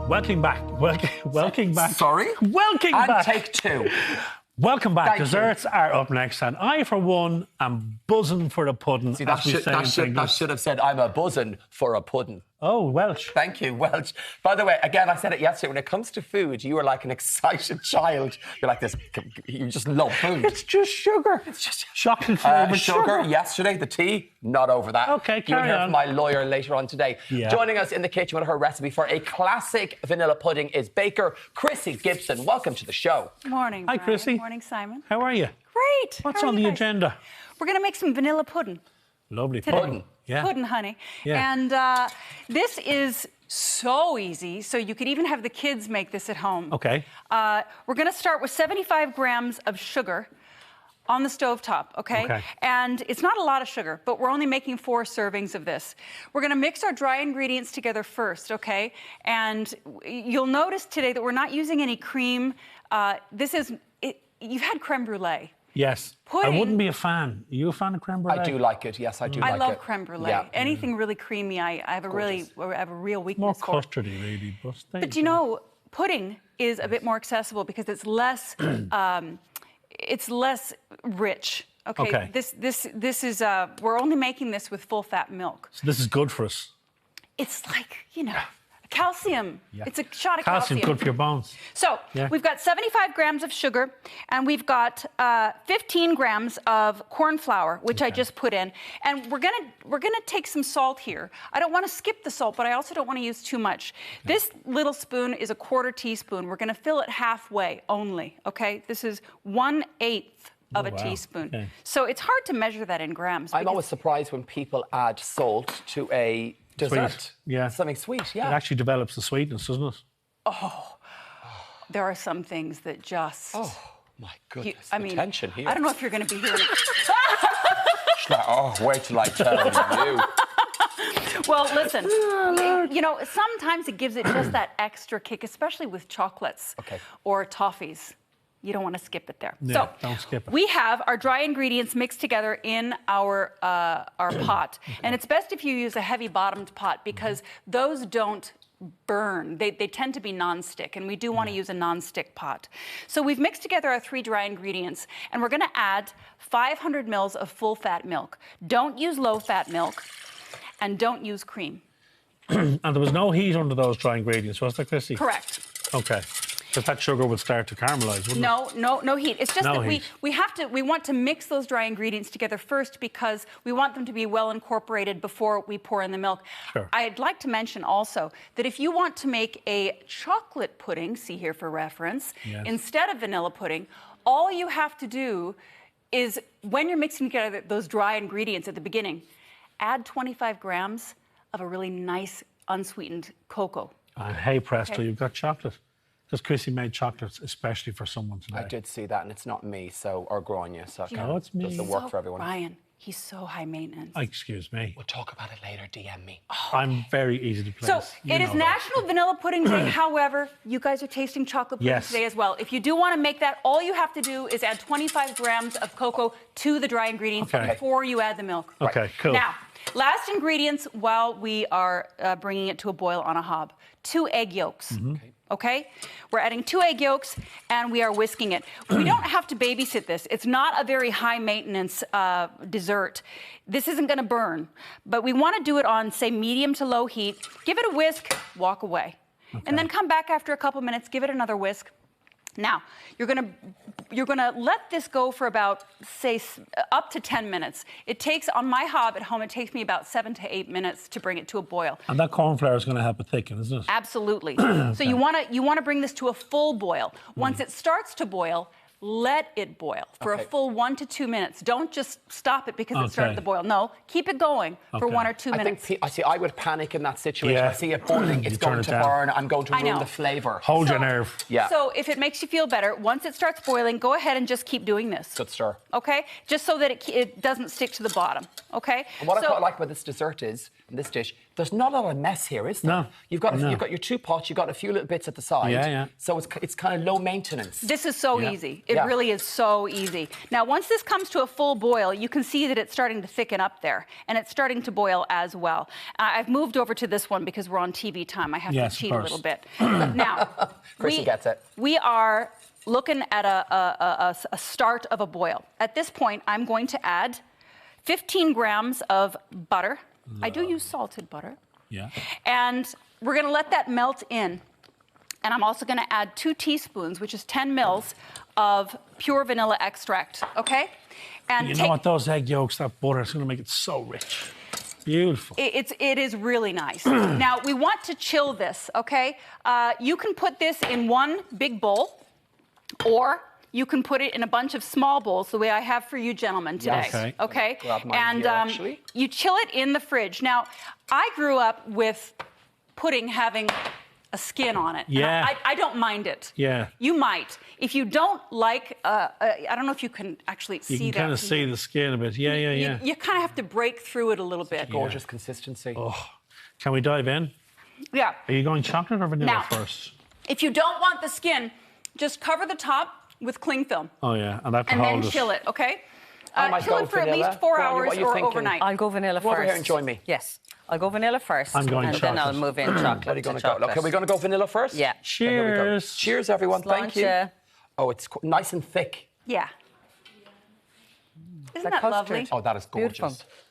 Welcome back. Welcome back. Sorry? Welcome and back. Take two. Welcome back. Thank Desserts you. are up next, and I, for one, am buzzing for the pudding. See, that should have said, I'm a buzzing for a pudding. Oh, Welsh. Thank you, Welsh. By the way, again, I said it yesterday, when it comes to food, you are like an excited child. You're like this, you just love food. It's just sugar. It's just chocolate flavoured sugar. Yesterday, the tea, not over that. Okay, You'll carry hear on. from my lawyer later on today. Yeah. Joining us in the kitchen with her recipe for a classic vanilla pudding is baker Krissy Gibson. Welcome to the show. Morning, Hi, Brian. Krissy. Morning, Simon. How are you? Great. What's How are on you the guys? agenda? We're going to make some vanilla pudding. Lovely. Today. Pudding. Yeah. Pudding, honey. Yeah. And this is so easy, so you could even have the kids make this at home. Okay. We're going to start with 75 grams of sugar on the stovetop, okay? And it's not a lot of sugar, but we're only making 4 servings of this. We're going to mix our dry ingredients together first, okay? And you'll notice today that we're not using any cream. You've had creme brulee. Yes. Pudding. I wouldn't be a fan. Are you a fan of creme brulee? I do like it. Yes, I do like it. I love creme brulee. Yeah. Anything really creamy, I have a real weakness More for. custardy, really. But you know, pudding is a bit more accessible because it's less, it's less rich. Okay. This is we're only making this with full fat milk. So this is good for us. It's like, you know, calcium. Yeah. It's a shot of Calcium, good for your bones. So Yeah. we've got 75 grams of sugar, and we've got 15 grams of corn flour, which I just put in. And we're gonna take some salt here. I don't want to skip the salt, but I also don't want to use too much. This little spoon is a 1/4 teaspoon. We're gonna fill it halfway only. Okay, this is 1/8 of a teaspoon. Okay. So it's hard to measure that in grams. I'm because- always surprised when people add salt to a dessert. Sweet, yeah. Something sweet, It yeah. actually develops the sweetness, doesn't it? there are some things that just. Oh, my goodness. I the mean, tension here. I don't know if you're going to be hearing. Oh, wait till I tell you. Well, listen, you know, sometimes it gives it just that extra kick, especially with chocolates or toffees. You don't want to skip it there. Yeah, So don't skip it. we have our dry ingredients mixed together in our pot. And it's best if you use a heavy-bottomed pot because those don't burn. They tend to be non-stick, and we do want to use a non-stick pot. So we've mixed together our 3 dry ingredients, and we're going to add 500 mils of full-fat milk. Don't use low-fat milk, and don't use cream. And there was no heat under those dry ingredients, was there, Krissy? Correct. Okay. Because that sugar would start to caramelise, wouldn't it? No heat. It's just No that heat. we want to mix those dry ingredients together first because we want them to be well incorporated before we pour in the milk. Sure. I'd like to mention also that if you want to make a chocolate pudding, see here for reference, instead of vanilla pudding, all you have to do is when you're mixing together those dry ingredients at the beginning, add 25 grams of a really nice unsweetened cocoa. And hey, presto, you've got chocolate. Because Krissy made chocolates especially for someone today. I did see that, and it's not me, or Gráinne, so it No, it's me. does the work for everyone. Ryan, he's so high maintenance. Excuse me. We'll talk about it later, DM me. I'm very easy to please. So You it know is that. National Vanilla Pudding Day. However, you guys are tasting chocolate pudding Yes. today as well. If you do want to make that, all you have to do is add 25 grams of cocoa to the dry ingredients before you add the milk. Okay, cool. Now, last ingredients while we are bringing it to a boil on a hob. 2 egg yolks. Okay? We're adding 2 egg yolks, and we are whisking it. We don't have to babysit this. It's not a very high-maintenance dessert. This isn't going to burn, but we want to do it on, say, medium to low heat. Give it a whisk, walk away. And then come back after a couple minutes, give it another whisk. Now, you're gonna let this go for about, say, up to 10 minutes. It takes, on my hob at home, it takes me about 7 to 8 minutes to bring it to a boil. And that cornflour is going to help it thicken, isn't it? Absolutely. So you wanna bring this to a full boil. Once it starts to boil, let it boil for a full 1 to 2 minutes. Don't just stop it because it started to boil. No, keep it going for 1 or 2 minutes. I would panic in that situation. Yeah. I see it boiling, it's turn going it to down. burn, I'm going to ruin know. the flavour. Hold your nerve. Yeah. So if it makes you feel better, once it starts boiling, go ahead and just keep doing this. Good stir. Okay? Just so that it doesn't stick to the bottom. Okay? And what I quite like about this dessert is, in this dish, there's not a lot of mess here, is there? No. You've got your 2 pots, you've got a few little bits at the side. Yeah. So it's kind of low maintenance. This is so easy. It Yeah. really is so easy. Now, once this comes to a full boil, you can see that it's starting to thicken up there, and it's starting to boil as well. I've moved over to this one because we're on TV time. I have Yes, to of cheat a course. little bit. Now, Krissy gets it. We are looking at a start of a boil. At this point, I'm going to add 15 grams of butter. I do use salted butter. Yeah. And we're going to let that melt in. And I'm also going to add 2 teaspoons, which is 10 mils, of pure vanilla extract, okay? And You know what? Those egg yolks, that butter, it's going to make it so rich. Beautiful. It is really nice. Now, we want to chill this, okay? You can put this in one big bowl, or you can put it in a bunch of small bowls, the way I have for you gentlemen today. Okay. Okay? Grab mine And here, actually. you chill it in the fridge. Now, I grew up with pudding having a skin on it. And Yeah. I don't mind it. Yeah. You might. If you don't like, I don't know if you can actually see You that. can kind of see the skin a bit. Yeah, yeah, yeah. You kind of have to break through it a little bit. Gorgeous consistency. Can we dive in? Yeah. Are you going chocolate or vanilla Now- first? If you don't want the skin, just cover the top with cling film Oh, yeah. And that can and then hold it. chill it, okay? I might Chill go it for at vanilla. least 4 Gráinne, what hours are you or thinking? overnight. I'll go vanilla Come first. over here and join me. Yes. I'll go vanilla first. I'm going and then I'll chocolate. move in chocolate. Where are you going to go? chocolate. Okay, we're going to go vanilla first? Yeah. Here we go. Cheers. Cheers, everyone. Thank you. Sláinte. Oh, it's nice and thick. Yeah. Isn't Like that lovely? custard. Oh, that is gorgeous.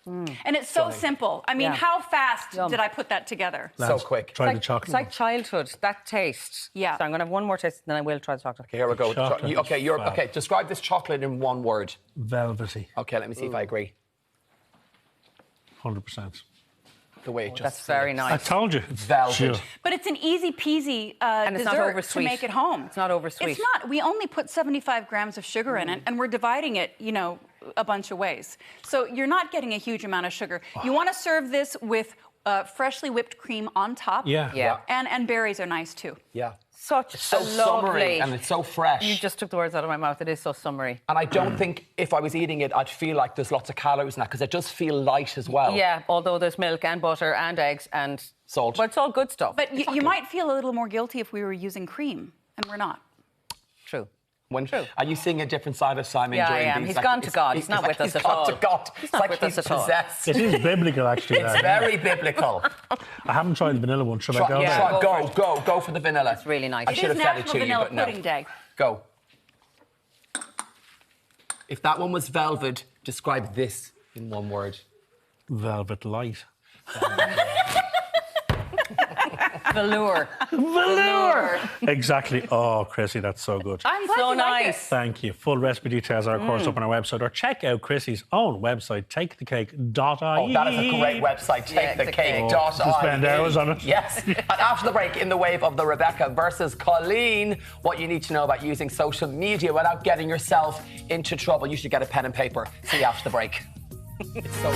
Beautiful. And it's so simple. I mean, Yeah. how fast Yum. did I put that together? So Lads, quick. Try the It's chocolate. like childhood, that taste. Yeah. So I'm going to have one more taste, and then I will try the chocolate. Okay, here we go. Chocolate is fab. Okay, describe this chocolate in one word. Velvety. Okay, let me see if I agree. 100%. The way it just That's very I nice. told you. It's Velvet. chill. But it's an easy peasy And it's not dessert over to sweet. make at home. It's not over sweet. It's not. We only put 75 grams of sugar in it, and we're dividing it, you know, a bunch of ways. So you're not getting a huge amount of sugar. You want to serve this with freshly whipped cream on top. Yeah. Yeah. And berries are nice too. Yeah. Such It's so a summery lovely. and it's so fresh. You just took the words out of my mouth. It is so summery. And I don't think if I was eating it, I'd feel like there's lots of calories in that because it does feel light as well. Yeah, although there's milk and butter and eggs and Salt. But it's all good stuff. But you might feel a little more guilty if we were using cream, and we're not. True. Are you seeing a different side of Simon Yeah, I during am. these? He's gone to God. He's not with us at all. He's gone to God. He's It's not like with he's us at all. possessed. It is biblical, actually. It's that. very biblical. I haven't tried the vanilla one. Should I go Yeah. there? Go for the vanilla. It's really nice. I It should is have fed it National to you, Vanilla but no. Pudding Day. Go. If that one was velvet, describe this in one word. Velvet light. Velour. Velour! Exactly. Oh, Krissy, that's so good. I'm glad So you like it. nice. Thank you. Full recipe details are, of course, up on our website, or check out Krissy's own website, takethecake.ie. Oh, that is a great website, Yeah, it's a cake. To spend hours on it. Yes. And after the break, in the wave of the Rebecca versus Colleen, what you need to know about using social media without getting yourself into trouble. You should get a pen and paper. See you after the break. It's so